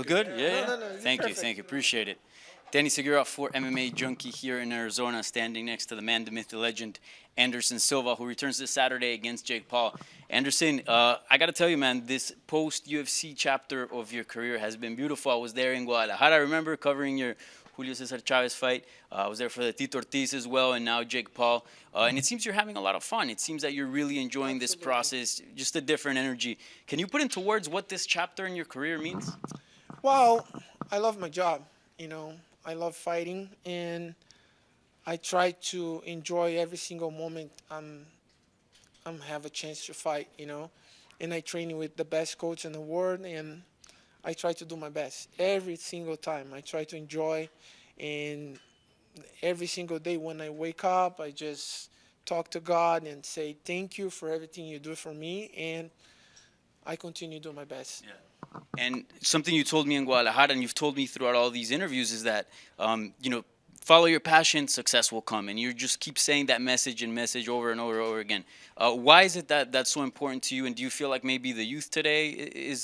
Feel good? Yeah, No, yeah. no, no. You're Thank you, perfect. thank you. Appreciate it. Danny Segura for MMA Junkie here in Arizona, standing next to the man, the myth, the legend, Anderson Silva, who returns this Saturday against Jake Paul. Anderson, I got to tell you, man, this post-UFC chapter of your career has been beautiful. I was there in Guadalajara. I remember covering your Julio Cesar Chavez fight. I was there for the Tito Ortiz as well, and now Jake Paul. And it seems you're having a lot of fun. It seems that you're really enjoying this Absolutely. process, just a different energy. Can you put into words what this chapter in your career means? Well, I love my job. I love fighting, and I try to enjoy every single moment I'm have a chance to fight. And I train with the best coach in the world, and I try to do my best every single time. I try to enjoy, and every single day when I wake up, I just talk to God and say thank you for everything you do for me, and I continue to do my best. And something you told me in Guadalajara, and you've told me throughout all these interviews, is that follow your passion, success will come. And you just keep saying that message and message over and over and over again. Why is it that that's so important to you? And do you feel like maybe the youth today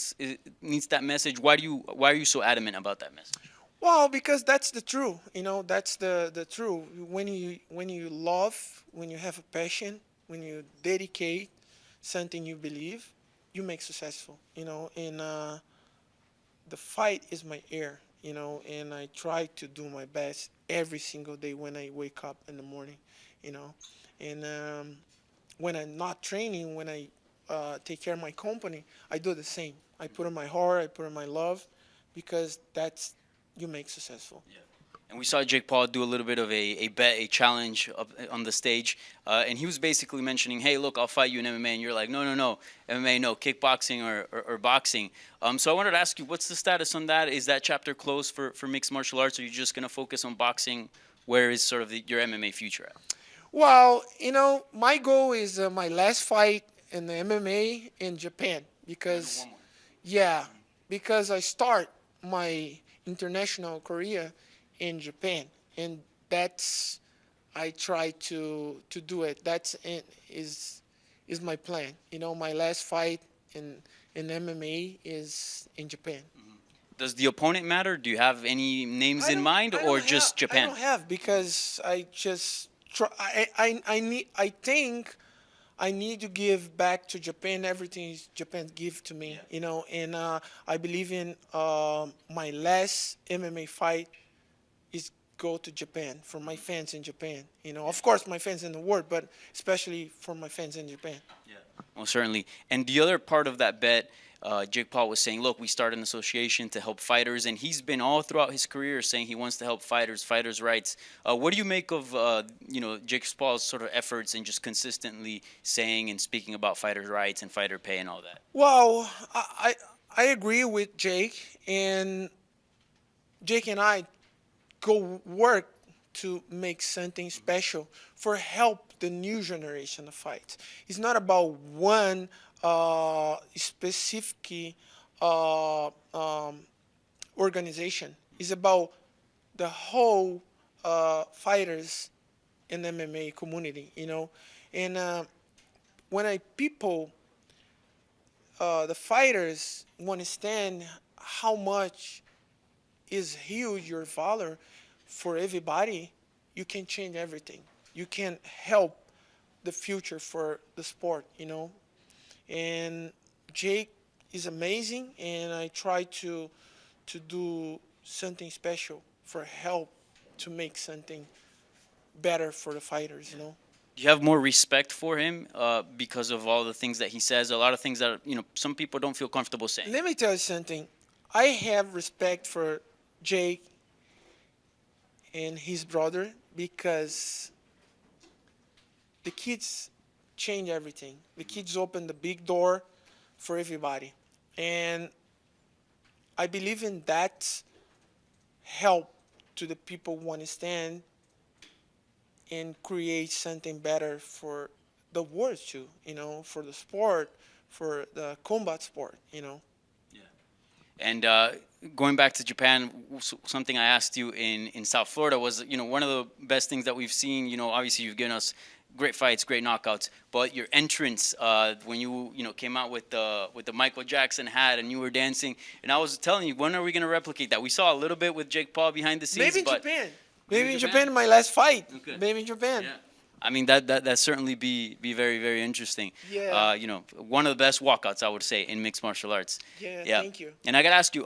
needs that message? Why are you so adamant about that message? Well, because that's the truth. That's the truth. When you love, when you have a passion, when you dedicate something you believe, you make successful. And the fight is my air. And I try to do my best every single day when I wake up in the morning. You know, and when I'm not training, when I take care of my company, I do the same. I put in my heart, I put in my love, because that's you make successful. And we saw Jake Paul do a little bit of a bet, a challenge up on the stage, and he was basically mentioning, "Hey, look, I'll fight you in MMA," and you're like, "No, no, no, MMA, no, kickboxing or boxing." So I wanted to ask you, what's the status on that? Is that chapter closed for mixed martial arts, or are you just gonna focus on boxing? Where is sort of your MMA future at? Well, my goal is my last fight in the MMA in Japan, because yeah, because I start my international career in Japan, and that's I try to do it. Is my plan. My last fight in MMA is in Japan. Does the opponent matter? Do you have any names in mind, I or don't have, just Japan? because I just try. I think I need to give back to Japan everything Japan give to me. And I believe in my last MMA fight is go to Japan for my fans in Japan. Of course, my fans in the world, but especially for my fans in Japan. Well, certainly. And the other part of that bet, Jake Paul was saying, look, we started an association to help fighters, and he's been all throughout his career saying he wants to help fighters' rights. What do you make of, Jake Paul's sort of efforts and just consistently saying and speaking about fighters' rights and fighter pay and all that? Well, I agree with Jake, and Jake and I go work to make something special for help the new generation of fights. It's not about one specific uh, um, organization. It's about the whole fighters in the MMA community. And when the fighters understand how much is huge your valor for everybody, you can change everything. You can help the future for the sport. And Jake is amazing, and I try to do something special for help to make something better for the fighters. Do you have more respect for him because of all the things that he says? A lot of things that, some people don't feel comfortable saying. Let me tell you something. I have respect for Jake and his brother, because the kids change everything. The kids open the big door for everybody. And I believe in that help to the people who understand and create something better for the world too, for the sport, for the combat sport. And going back to Japan, something I asked you in South Florida was, one of the best things that we've seen, obviously you've given us great fights, great knockouts. But your entrance, when you know came out with the Michael Jackson hat and you were dancing, and I was telling you, when are we gonna replicate that? We saw a little bit with Jake Paul behind the scenes, Maybe in but Japan. Maybe Maybe in in Japan? Japan, my last fight. Okay. Maybe in Japan. yeah. I mean that certainly be very very interesting. Yeah. You know, one of the best walkouts I would say in mixed martial arts. Yeah, thank you. And I gotta ask you,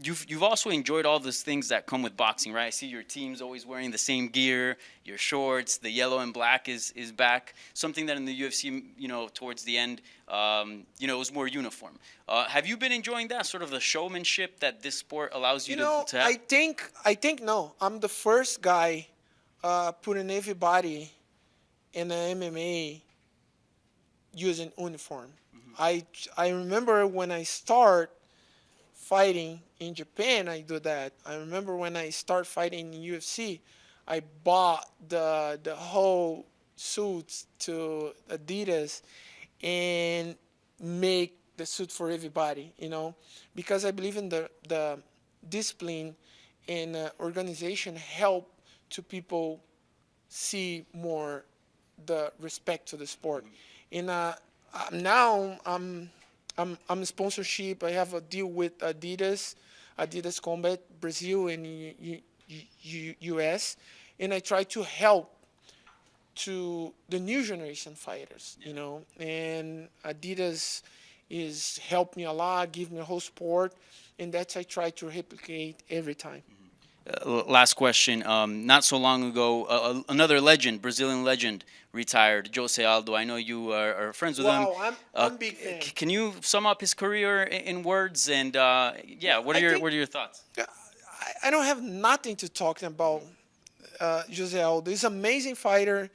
you've also enjoyed all those things that come with boxing, right? I see your team's always wearing the same gear, your shorts, the yellow and black is back. Something that in the UFC, you know, towards the end, you know, it was more uniform. Have you been enjoying that sort of the showmanship that this sport allows you, You know, to have? I think no. I'm the first guy putting everybody in the MMA using uniform. I remember when I start fighting in Japan, I do that. I remember when I start fighting in UFC, I bought the whole suits to Adidas and make the suit for everybody, you know, because I believe in the discipline and organization help to people see more the respect to the sport. And now I'm a sponsorship. I have a deal with Adidas, Adidas Combat Brazil and US, and I try to help to the new generation fighters, you know. And Adidas is helped me a lot, give me a whole sport, and that's I try to replicate every time. Last question. Not so long ago, another legend, Brazilian legend, retired, Jose Aldo. I know you are friends with him. Wow, I'm big fan. Can you sum up his career in words? And yeah, what are your thoughts? I don't have nothing to talk about Jose Aldo. He's an amazing fighter.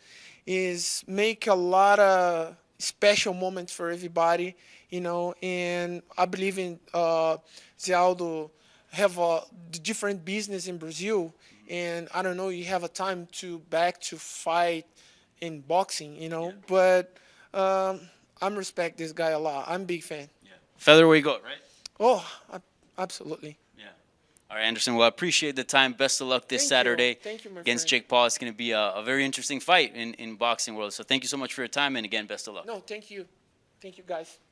He's make a lot of special moments for everybody, you know. And I believe in Jose Aldo have a different business in Brazil. And I don't know, you have a time to back to fight in boxing, you know. But I'm respect this guy a lot. I'm a big fan. Featherweight goat, right? Oh, absolutely. Yeah. All right, Anderson. Well, I appreciate the time. Best of luck this Thank you. Saturday Thank you, my against friend. Jake Paul. It's going to be a very interesting fight in boxing world. So thank you so much for your time, and again, best of luck. No, thank you. Thank you, guys.